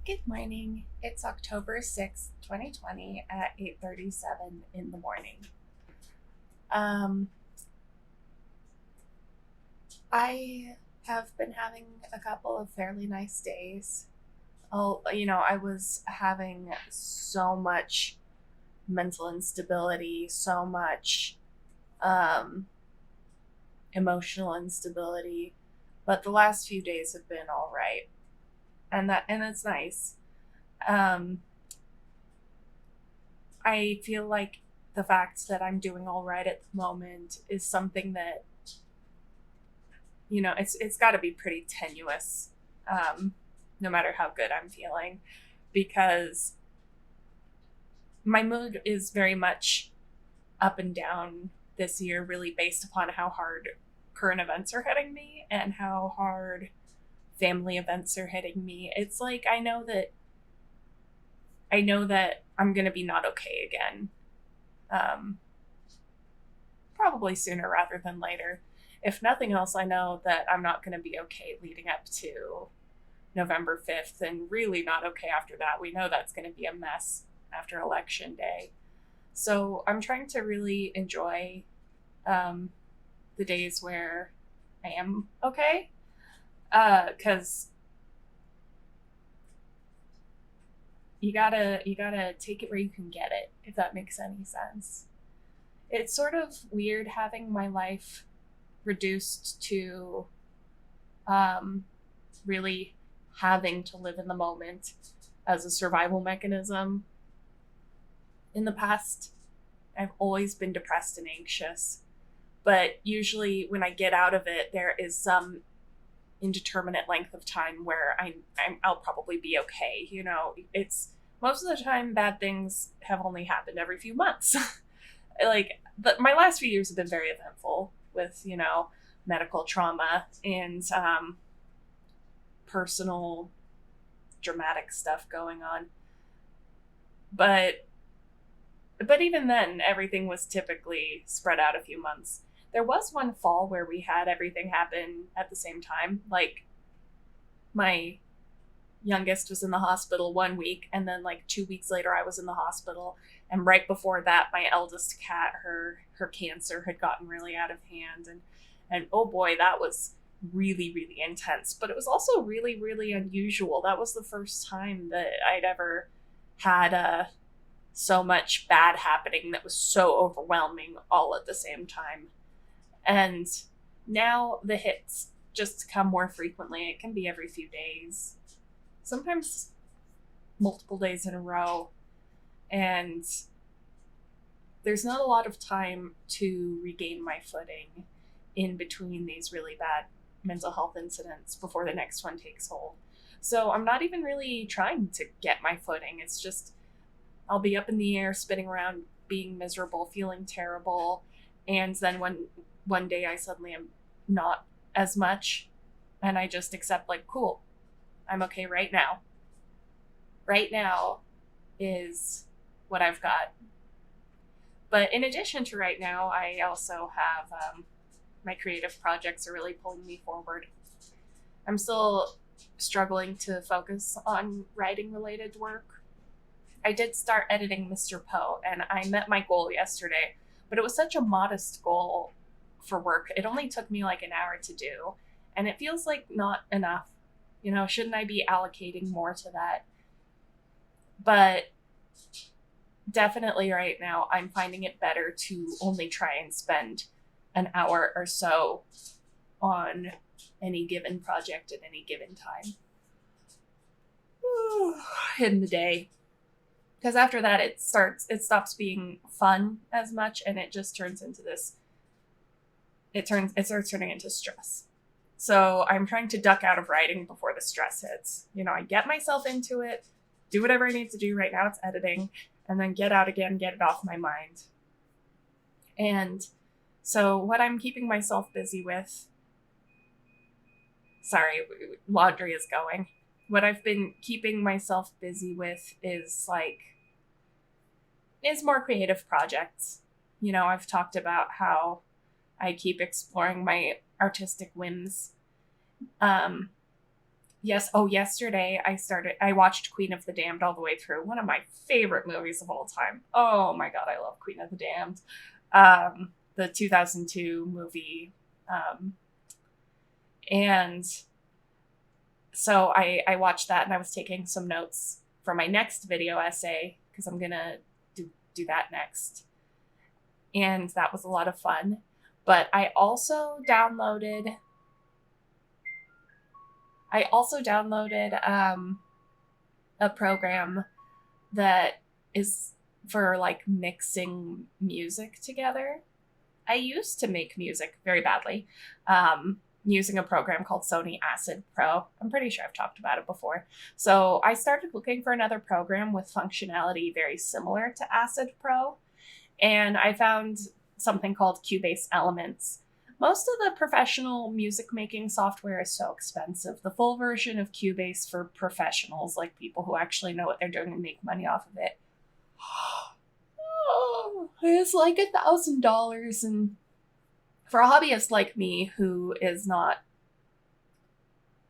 Good morning. It's October 6th, 2020 at 8:37 in the morning. Um, I have been having a couple of fairly nice days. I was having so much mental instability, so much um, emotional instability, but the last few days have been all right, and it's nice. Um, I feel like the fact that I'm doing all right at the moment is something that it's got to be pretty tenuous, um, no matter how good I'm feeling, because my mood is very much up and down this year, really based upon how hard current events are hitting me and how hard family events are hitting me. It's like I know that I'm gonna be not okay again. Um, Probably sooner rather than later. If nothing else, I know that I'm not going to be okay leading up to November 5th and really not okay after that. We know that's going to be a mess after Election Day. So I'm trying to really enjoy um, the days where I am okay. Because you gotta take it where you can get it, if that makes any sense. It's sort of weird having my life reduced to um, really having to live in the moment as a survival mechanism. In the past, I've always been depressed and anxious, but usually when I get out of it, there is some indeterminate length of time where I'll probably be okay. It's most of the time bad things have only happened every few months. But my last few years have been very eventful with medical trauma and personal dramatic stuff going on. But even then, everything was typically spread out a few months. There was one fall where we had everything happen at the same time. Like my youngest was in the hospital 1 week, and then like 2 weeks later, I was in the hospital. And right before that, my eldest cat, her cancer had gotten really out of hand, and oh boy, that was really really intense. But it was also really really unusual. That was the first time that I'd ever had so much bad happening that was so overwhelming all at the same time. And now the hits just come more frequently. It can be every few days, sometimes multiple days in a row. And there's not a lot of time to regain my footing in between these really bad mental health incidents before the next one takes hold. So I'm not even really trying to get my footing. It's just I'll be up in the air, spinning around, being miserable, feeling terrible, and then one day I suddenly am not as much, and I just accept like, cool, I'm okay right now. Right now is what I've got. But in addition to right now, I also have my creative projects are really pulling me forward. I'm still struggling to focus on writing related work. I did start editing Mr. Poe, and I met my goal yesterday, but it was such a modest goal for work. It only took me like an hour to do, and it feels like not enough. Shouldn't I be allocating more to that? But definitely right now, I'm finding it better to only try and spend an hour or so on any given project at any given time in the day, because after that it stops being fun as much, and it just turns into this it starts turning into stress. So I'm trying to duck out of writing before the stress hits. I get myself into it, do whatever I need to do. Right now it's editing, and then get out again, get it off my mind. And so what I'm keeping myself busy with, sorry, laundry is going. What I've been keeping myself busy with is more creative projects. I've talked about how I keep exploring my artistic whims. Um, Yes. Oh, yesterday I watched Queen of the Damned all the way through. One of my favorite movies of all time. Oh my God, I love Queen of the Damned. The 2002 movie. And so I watched that and I was taking some notes for my next video essay because I'm going to do that next. And that was a lot of fun. But I also downloaded a program that is for like mixing music together. I used to make music very badly using a program called Sony Acid Pro. I'm pretty sure I've talked about it before. So I started looking for another program with functionality very similar to Acid Pro, and I found something called Cubase Elements. Most of the professional music making software is so expensive. The full version of Cubase for professionals, like people who actually know what they're doing and make money off of it, it's like $1,000. And for a hobbyist like me who is not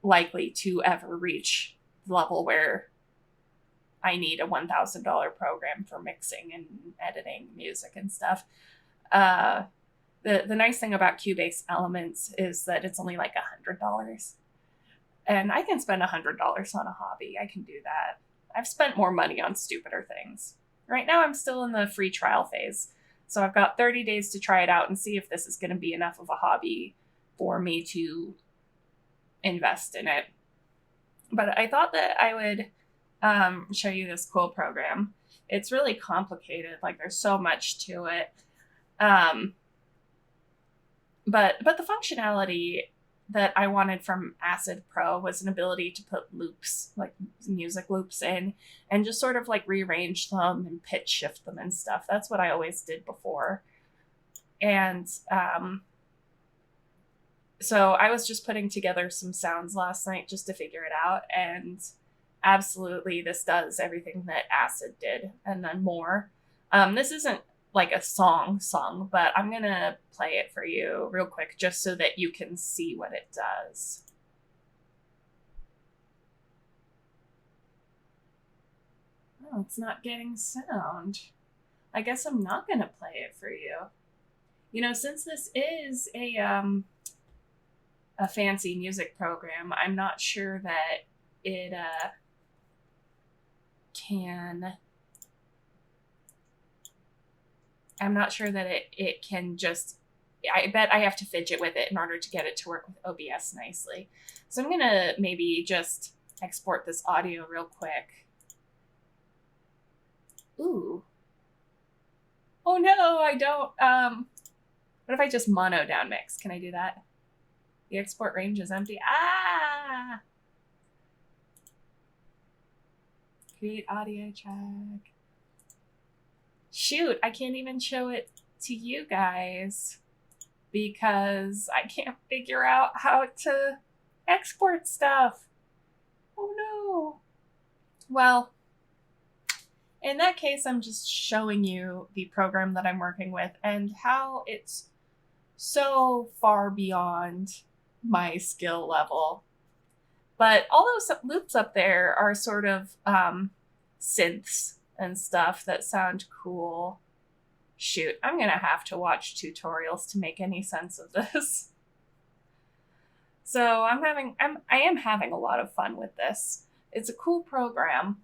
likely to ever reach the level where I need a $1,000 program for mixing and editing music and stuff, the nice thing about Cubase Elements is that it's only like $100. And I can spend $100 on a hobby. I can do that. I've spent more money on stupider things. Right now I'm still in the free trial phase. So I've got 30 days to try it out and see if this is going to be enough of a hobby for me to invest in it. But I thought that I would show you this cool program. It's really complicated. Like there's so much to it. But the functionality that I wanted from Acid Pro was an ability to put loops, like music loops in, and just sort of like rearrange them and pitch shift them and stuff. That's what I always did before. And so I was just putting together some sounds last night just to figure it out. And absolutely, this does everything that Acid did and then more. This isn't like a song, but I'm going to play it for you real quick just so that you can see what it does. Oh, it's not getting sound. I guess I'm not going to play it for you. You know, since this is a fancy music program, I'm not sure that it can... I'm not sure that it can just... I bet I have to fidget with it in order to get it to work with OBS nicely. So I'm going to maybe just export this audio real quick. Ooh. Oh no, I don't. What if I just mono down mix? Can I do that? The export range is empty. Ah! Create audio track. Shoot, I can't even show it to you guys because I can't figure out how to export stuff. Oh no. Well, in that case, I'm just showing you the program that I'm working with and how it's so far beyond my skill level. But all those loops up there are sort of synths and stuff that sound cool. Shoot, I'm gonna have to watch tutorials to make any sense of this. So I am having a lot of fun with this. It's a cool program.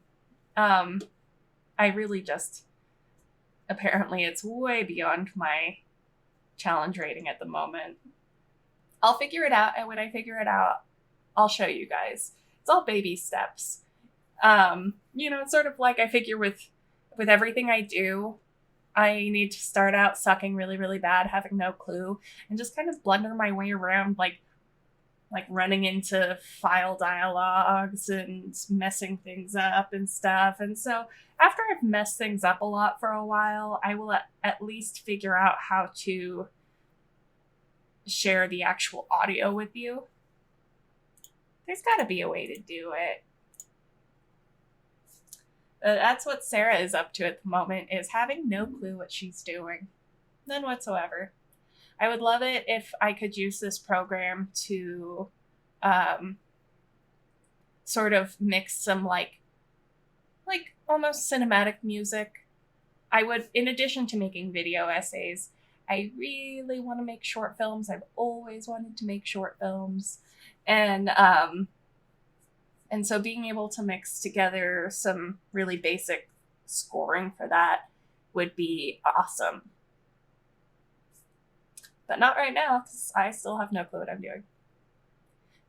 I really just, apparently it's way beyond my challenge rating at the moment. I'll figure it out, and when I figure it out, I'll show you guys. It's all baby steps. You know, it's sort of like I figure with everything I do, I need to start out sucking really, really bad, having no clue, and just kind of blunder my way around, like running into file dialogues and messing things up and stuff. And so after I've messed things up a lot for a while, I will at least figure out how to share the actual audio with you. There's got to be a way to do it. That's what Sara is up to at the moment, is having no clue what she's doing. None whatsoever. I would love it if I could use this program to sort of mix some like almost cinematic music. I would, in addition to making video essays, I really want to make short films. I've always wanted to make short films. And so being able to mix together some really basic scoring for that would be awesome. But not right now, because I still have no clue what I'm doing.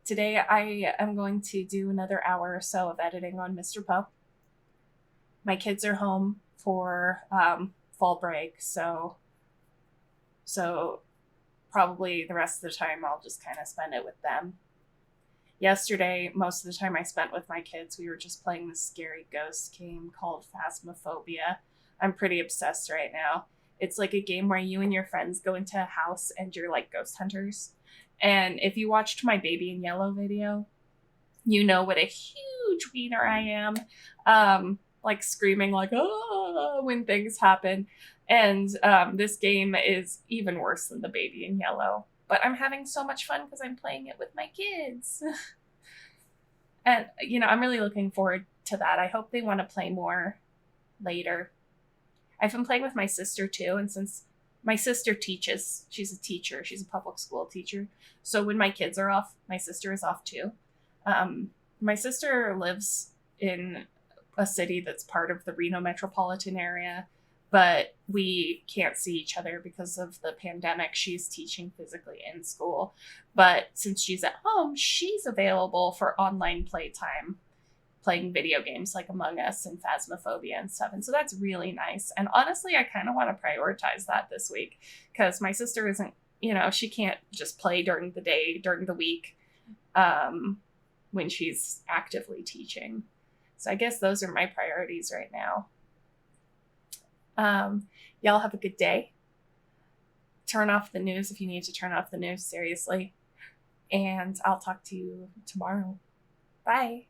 Today I am going to do another hour or so of editing on Mr. Poe. My kids are home for fall break, so probably the rest of the time I'll just kind of spend it with them. Yesterday, most of the time I spent with my kids, we were just playing this scary ghost game called Phasmophobia. I'm pretty obsessed right now. It's like a game where you and your friends go into a house and you're like ghost hunters. And if you watched my Baby in Yellow video, you know what a huge wiener I am. Like screaming like, oh, when things happen. And this game is even worse than the Baby in Yellow. But I'm having so much fun because I'm playing it with my kids. And, I'm really looking forward to that. I hope they want to play more later. I've been playing with my sister too. And since my sister teaches, she's a teacher, she's a public school teacher. So when my kids are off, my sister is off too. My sister lives in a city that's part of the Reno metropolitan area, but we can't see each other because of the pandemic. She's teaching physically in school. But since she's at home, she's available for online playtime, playing video games like Among Us and Phasmophobia and stuff. And so that's really nice. And honestly, I kind of want to prioritize that this week because my sister isn't, she can't just play during the day, during the week, when she's actively teaching. So I guess those are my priorities right now. Y'all have a good day. Turn off the news if you need to turn off the news, seriously. And I'll talk to you tomorrow. Bye.